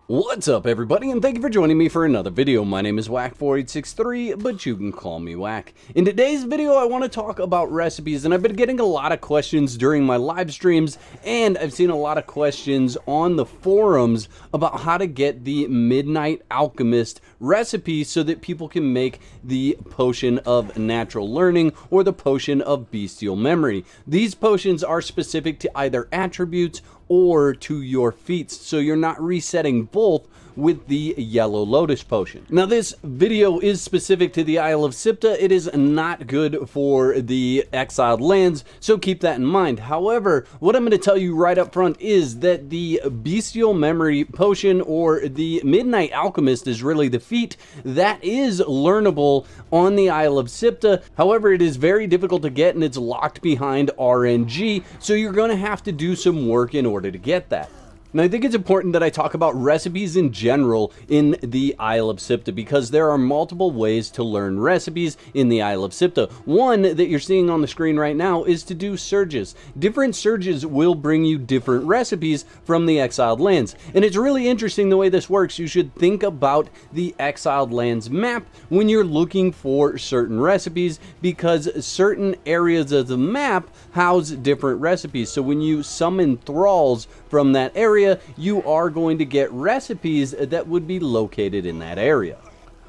What's up everybody, and thank you for joining me for another video. My name is Whack4863, but you can call me Whack. In today's video I want to talk about recipes, and I've been getting a lot of questions during my live streams, and I've seen a lot of questions on the forums about how to get the Midnight Alchemist recipe so that people can make the potion of natural learning or the potion of bestial memory. These potions are specific to either attributes or to your feats, so you're not resetting both with the Yellow Lotus potion. Now this video is specific to the Isle of Siptah. It is not good for the exiled lands, so keep that in mind. However, what I'm going to tell you right up front is that the bestial memory potion, or the Midnight Alchemist, is really the feat that is learnable on the Isle of Siptah. However, it is very difficult to get and it's locked behind RNG, so you're going to have to do some work in order to get that. Now, I think it's important that I talk about recipes in general in the Isle of Siptah, because there are multiple ways to learn recipes in the Isle of Siptah. One that you're seeing on the screen right now is to do surges. Different surges will bring you different recipes from the exiled lands. And it's really interesting the way this works. You should think about the exiled lands map when you're looking for certain recipes, because certain areas of the map house different recipes. So when you summon thralls from that area, you are going to get recipes that would be located in that area.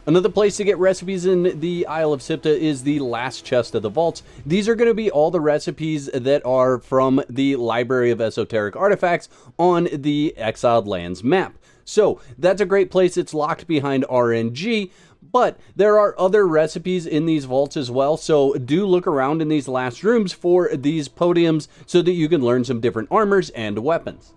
Another place to get recipes in the Isle of Siptah is the last chest of the vaults. These are going to be all the recipes that are from the Library of Esoteric Artifacts on the Exiled Lands map. So that's a great place. It's locked behind RNG. But there are other recipes in these vaults as well, so do look around in these last rooms for these podiums so that you can learn some different armors and weapons.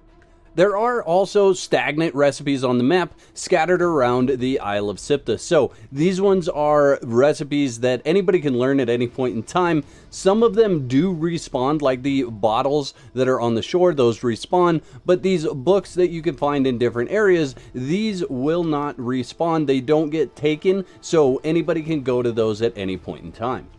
There are also stagnant recipes on the map scattered around the Isle of Siptah. So these ones are recipes that anybody can learn at any point in time. Some of them do respawn, like the bottles that are on the shore, those respawn. But these books that you can find in different areas, these will not respawn. They don't get taken, so anybody can go to those at any point in time.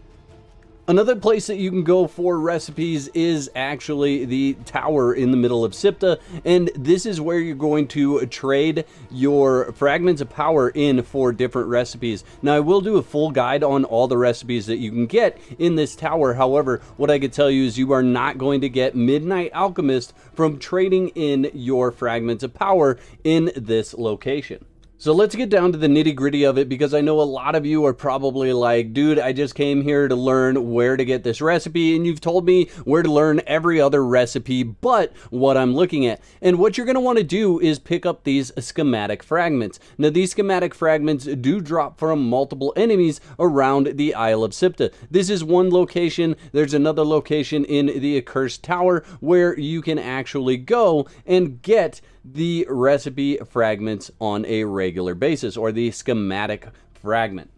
Another place that you can go for recipes is actually the tower in the middle of Siptah, and this is where you're going to trade your fragments of power in for different recipes. Now, I will do a full guide on all the recipes that you can get in this tower. However, what I could tell you is you are not going to get Midnight Alchemist from trading in your fragments of power in this location. So let's get down to the nitty-gritty of it, because I know a lot of you are probably like, dude, I just came here to learn where to get this recipe, and you've told me where to learn every other recipe but what I'm looking at. And what you're going to want to do is pick up these schematic fragments. Now, these schematic fragments do drop from multiple enemies around the Isle of Siptah. This is one location. There's another location in the Accursed Tower where you can actually go and get the recipe fragments on a regular basis, or the schematic fragment.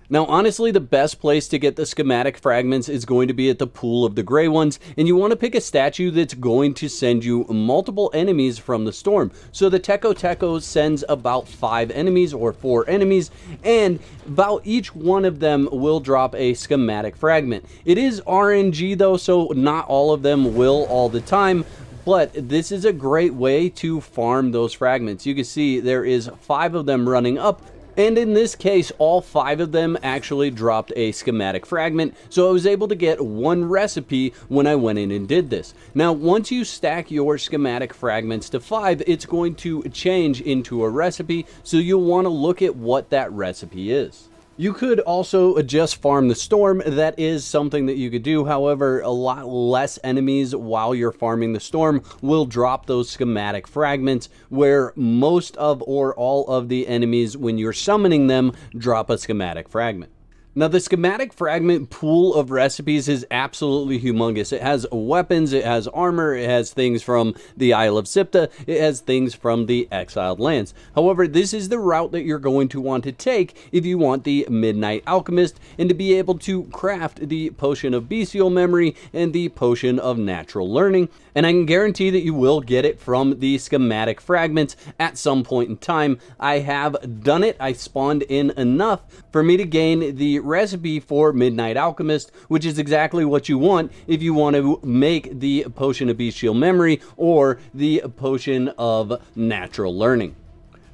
Now, honestly, the best place to get the schematic fragments is going to be at the Pool of the Grey Ones, and you want to pick a statue that's going to send you multiple enemies from the storm. So the Teko sends about 5 enemies or 4 enemies, and about each one of them will drop a schematic fragment. It is RNG though, so not all of them will all the time. But this is a great way to farm those fragments. You can see there is 5 of them running up, and in this case, all 5 of them actually dropped a schematic fragment, so I was able to get 1 recipe when I went in and did this. Now, once you stack your schematic fragments to 5, it's going to change into a recipe, so you'll want to look at what that recipe is. You could also just farm the storm. That is something that you could do. However, a lot less enemies while you're farming the storm will drop those schematic fragments, where most of or all of the enemies, when you're summoning them, drop a schematic fragment. Now, the schematic fragment pool of recipes is absolutely humongous. It has weapons, it has armor, it has things from the Isle of Siptah, it has things from the exiled lands. However, this is the route that you're going to want to take if you want the Midnight Alchemist and to be able to craft the potion of bestial memory and the potion of natural learning. And I can guarantee that you will get it from the schematic fragments at some point in time. I have done it. I spawned in enough for me to gain the recipe for Midnight Alchemist, which is exactly what you want if you want to make the potion of bestial memory or the potion of natural learning.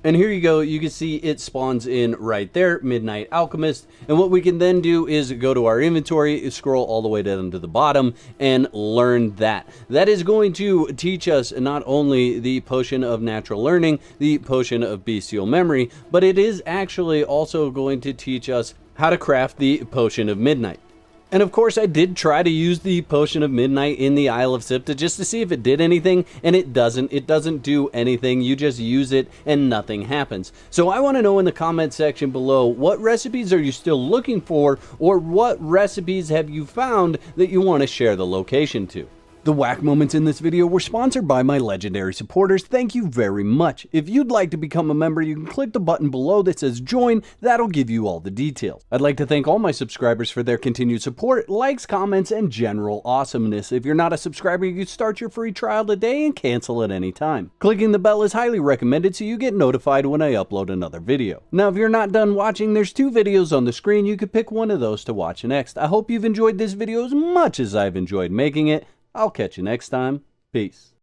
And here you go, you can see it spawns in right there, Midnight Alchemist. And what we can then do is go to our inventory, scroll all the way down to the bottom, and learn that. That is going to teach us not only the Potion of Natural Learning, the Potion of Bestial Memory, but it is actually also going to teach us how to craft the Potion of Midnight. And of course, I did try to use the Potion of Midnight in the Isle of Siptah just to see if it did anything, and it doesn't. It doesn't do anything. You just use it and nothing happens. So I want to know in the comment section below, what recipes are you still looking for, or what recipes have you found that you want to share the location to? The whack moments in this video were sponsored by my legendary supporters. Thank you very much. If you'd like to become a member, you can click the button below that says join. That'll give you all the details. I'd like to thank all my subscribers for their continued support, likes, comments, and general awesomeness. If you're not a subscriber, you can start your free trial today and cancel at any time. Clicking the bell is highly recommended so you get notified when I upload another video. Now, if you're not done watching, there's 2 videos on the screen. You could pick one of those to watch next. I hope you've enjoyed this video as much as I've enjoyed making it. I'll catch you next time. Peace.